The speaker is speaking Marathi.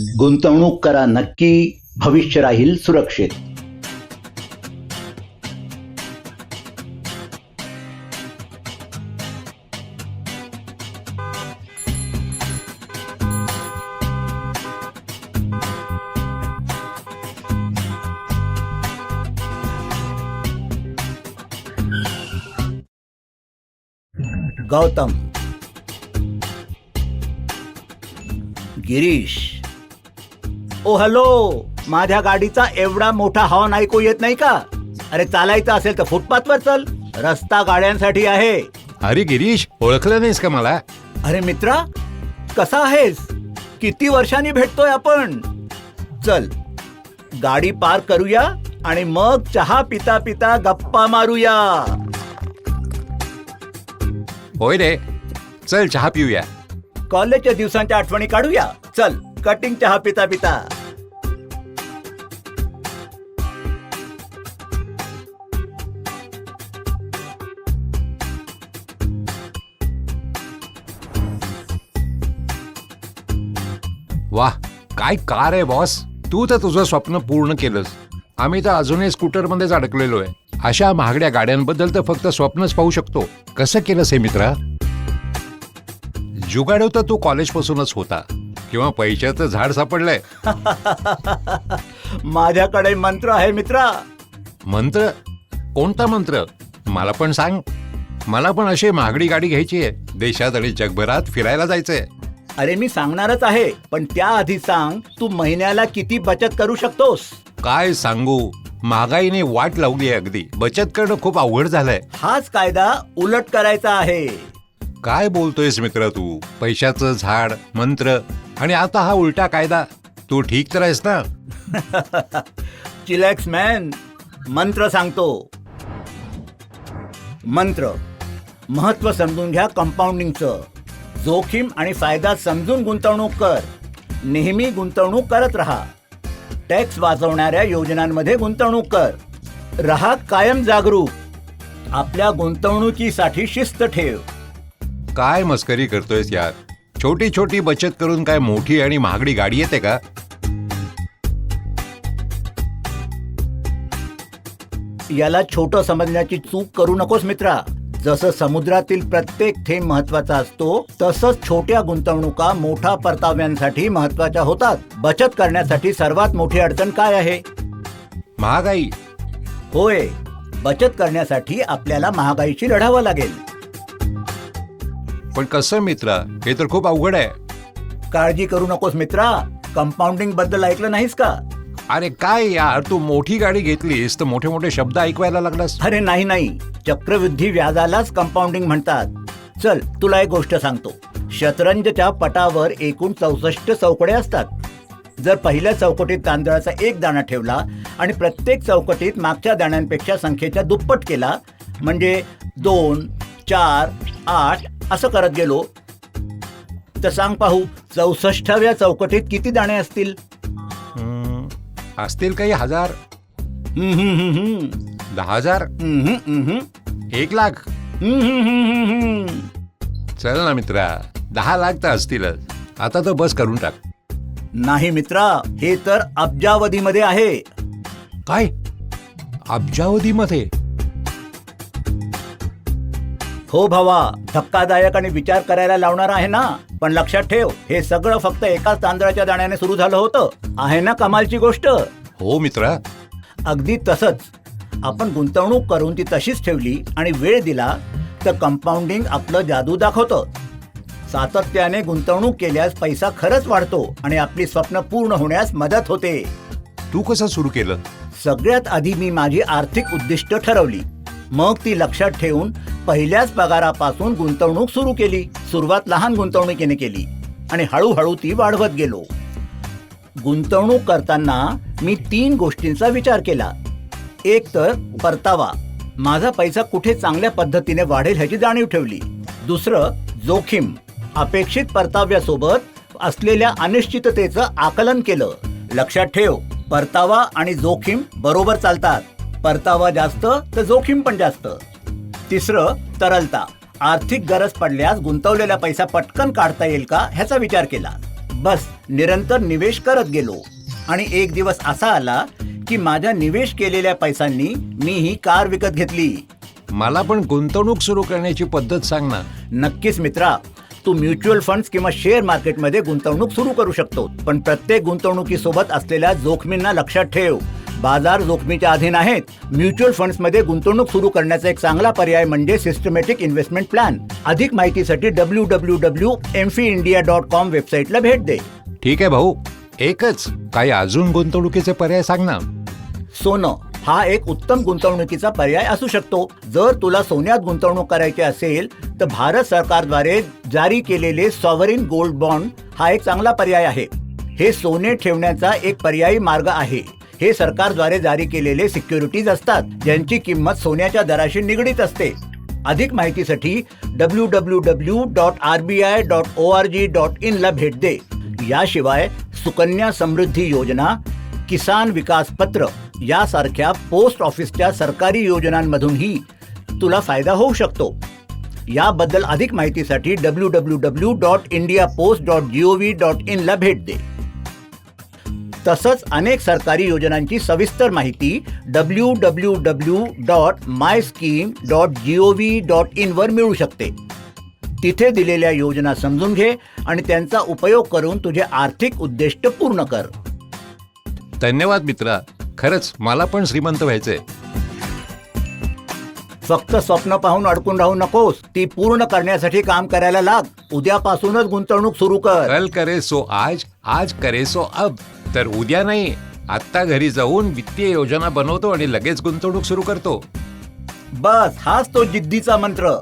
गुंतवणूक करा नक्की, भविष्य राहील सुरक्षित. गौतम, गिरीश. ओ हॅलो, माझ्या गाडीचा एवढा मोठा हॉर्न ऐकू येत नाही का? अरे चालायचं असेल तर फुटपाथवर चल, रस्ता गाड्यांसाठी आहे. अरे गिरीश, ओळखलं नाहीस का मला? अरे मित्रा, कसा आहेस? किती वर्षांनी भेटतोय आपण. चल गाडी पार्क करूया आणि मग चहा पिता पिता गप्पा मारूया. होय रे, चल चहा पिऊया. कॉलेजच्या दिवसांच्या आठवणी काढूया. चल कटिंग चहा पिता पिता. वाह, काय कार आहे बॉस. तू तर तुझं स्वप्न पूर्ण केलंस. आम्ही तर अजूनही स्कूटरमध्येच अडकलेलो आहे. अशा महागड्या गाड्यांबद्दल तर फक्त स्वप्नच पाहू शकतो. कसं केलंस हे मित्रा? जुगाडो तर तू कॉलेजपासूनच होता, किंवा पैशाचं झाड सापडलंय. माझ्याकडे मंत्र आहे मित्रा. मंत्र? कोणता मंत्र? मला पण सांग. मला पण अशी महागडी गाडी घ्यायची आहे. देशात आणि जगभरात फिरायला जायचंय. अरे मी सांगणारच आहे, पण त्याआधी सांग, तू महिन्याला किती बचत करू शकतोस? काय सांगू, महागाईने वाट लावली आहे. अगदी बचत करणं खूप अवघड झालंय. हाच कायदा उलट करायचा आहे. काय बोलतोयस मित्र तू? पैशाचं झाड, मंत्र आणि आता हा उलटा कायदा. तू ठीक तर आहेस ना? चिलॅक्स मॅन, मंत्र सांगतो. मंत्र महत्व समजून घ्या. कंपाऊंडिंगचं जोखीम आणि फायदा समजून गुंतवणूक कर. नेहमी गुंतवणूक करत राहा. टॅक्स वाचवणाऱ्या योजनांमध्ये गुंतवणूक कर. रहा कायम जागरूक. आपल्या गुंतवणुकीसाठी शिस्त ठेव. काय मस्करी करतोयस यार? छोटी छोटी बचत करून काय मोठी आणि महागडी गाडी येते का? याला छोटं समजण्याची चूक करू नकोस मित्रा. जसं समुद्रातील प्रत्येक थेंब महत्वाचा असतो, तसंच छोट्या गुंतवणुका मोठ्या परताव्यांसाठी महत्वाच्या होतात. बचत करण्यासाठी सर्वात मोठी अडचण काय आहे? महागाई. होय, बचत करण्यासाठी आपल्याला महागाईशी लढावं लागेल. पण कसं मित्रा? हे तर खूप अवघड आहे. काळजी करू नकोस मित्रा. कंपाऊंडिंग बद्दल ऐकलं नाहीस का? अरे काय यार, तू मोठी गाडी घेतलीस तर मोठे मोठे शब्द ऐकवायला लागलास. अरे नाही, चक्रवृद्धी व्याजालाच कंपाऊंडिंग म्हणतात. चल तुला एक गोष्ट सांगतो. शतरंजच्या पटावर एकूण 64 चौकड्या असतात. जर पहिल्या चौकटीत तांदळाचा एक दाणा ठेवला आणि प्रत्येक चौकटीत मागच्या दाण्यांपेक्षा संख्येच्या दुप्पट केला, म्हणजे 2, 4, 8 असं करत गेलो, तर सांग पाहू 64व्या चौकटीत किती दाणे असतील? असतील काही हजार. 10,000. 1,00,000. चल ना मित्रा, 10 लाख तर असतीलच. आता तर बस करून टाक. नाही मित्रा, हे तर अब्जावधीमध्ये आहे. काय? अब्जावधीमध्ये? हो भावा, धक्कादायक आणि विचार करायला लावणार आहे ना. पण लक्षात ठेव, हे सगळं फक्त एकाच तांदळाच्या दाण्याने सुरू झालं होतं. आहे ना कमालची गोष्ट? हो मित्रा. अगदी तसंच. आपण गुंतवणूक करून ती तशीच ठेवली आणि वेळ दिला तर कंपाऊंडिंग आपलं जादू दाखवतं. सातत्याने गुंतवणूक केल्यास पैसा खरंच वाढतो आणि आपली स्वप्न पूर्ण होण्यास मदत होते. तू कसं सुरू केलं? सगळ्यात आधी मी माझी आर्थिक उद्दिष्ट ठरवली. मग ती लक्षात ठेवून पहिल्याच पगारापासून गुंतवणूक सुरू केली. सुरुवात लहान गुंतवणुकीने केली आणि हळूहळू ती वाढवत गेलो. गुंतवणूक करताना मी 3 गोष्टींचा विचार केला. एक तर परतावा. माझा पैसा कुठे चांगल्या पद्धतीने वाढेल ह्याची जाणीव ठेवली. दुसरं जोखीम. अपेक्षित परताव्यासोबत असलेल्या अनिश्चिततेचं आकलन केलं. लक्षात ठेव, परतावा आणि जोखीम बरोबर चालतात. परतावा जास्त तर जोखीम पण जास्त. तिसरं तरलता. आर्थिक गरज पडल्यास गुंतवलेला पैसा पटकन काढता येईल का ह्याचा विचार केला. बस निरंतर निवेश करत गेलो आणि एक दिवस असा आला की माझ्या निवेश केलेल्या पैशांनी मी ही कार विकत घेतली. मला पण गुंतवणूक सुरू करण्याची पद्धत सांग ना. नक्कीच मित्रा, तू म्युच्युअल फंड्स किंवा शेअर मार्केटमध्ये गुंतवणूक सुरू करू शकतो, पण प्रत्येक गुंतवणुकीसोबत असलेल्या जोखमींना लक्षात ठेव. बाजार जोखमीच्या अधीन आहेत. म्युच्युअल फंड्समध्ये गुंतवणूक सुरू करण्याचा एक चांगला पर्याय म्हणजे सिस्टमॅटिक इन्व्हेस्टमेंट प्लॅन. अधिक माहितीसाठी www.mfindia.com वेबसाईटला भेट दे. ठीक आहे भाऊ, एकच काही अजून गुंतवणुकीचे पर्याय सांग ना. सोनं हा एक उत्तम गुंतवणुकीचा पर्याय असू शकतो. जर तुला सोन्यात गुंतवणूक करायची असेल तर भारत सरकारद्वारे जारी केलेले सॉव्हरीन गोल्ड बॉन्ड हा एक चांगला पर्याय आहे. हे सोने ठेवण्याचा एक पर्यायी मार्ग आहे. हे सरकारद्वारे जारी केलेले सिक्युरिटीज असतात ज्यांची किंमत सोन्याच्या दराशी निगडीत असते. अधिक माहितीसाठी www.rbi.org.in ला भेट दे. याशिवाय सुकन्या समृद्धी योजना, किसान विकास पत्र यासारख्या पोस्ट ऑफिसच्या सरकारी योजनांमधूनही तुला फायदा होऊ शकतो. याबद्दल अधिक माहितीसाठी www.indiapost.gov.in ला भेट दे. तसंच अनेक सरकारी योजनांची सविस्तर माहिती www.myscheme.gov.in वर मिळू शकते. तिथे दिलेल्या योजना समजून घे आणि त्यांचा उपयोग करून तुझे आर्थिक उद्दिष्ट पूर्ण कर. धन्यवाद मित्रा, खरंच मला पण श्रीमंत व्हायचंय. फक्त स्वप्न पाहून अडकून राहू नकोस, ती पूर्ण करण्यासाठी काम करायला लाग. उद्यापासूनच गुंतवणूक सुरू कर. कल करे सो आज, आज करे सो अब. तर उद्या नाही, आत्ता घरी जाऊन वित्तीय योजना बनवतो आणि लगेच गुंतवणूक सुरू करतो. बस हाच तो जिद्दीचा मंत्र.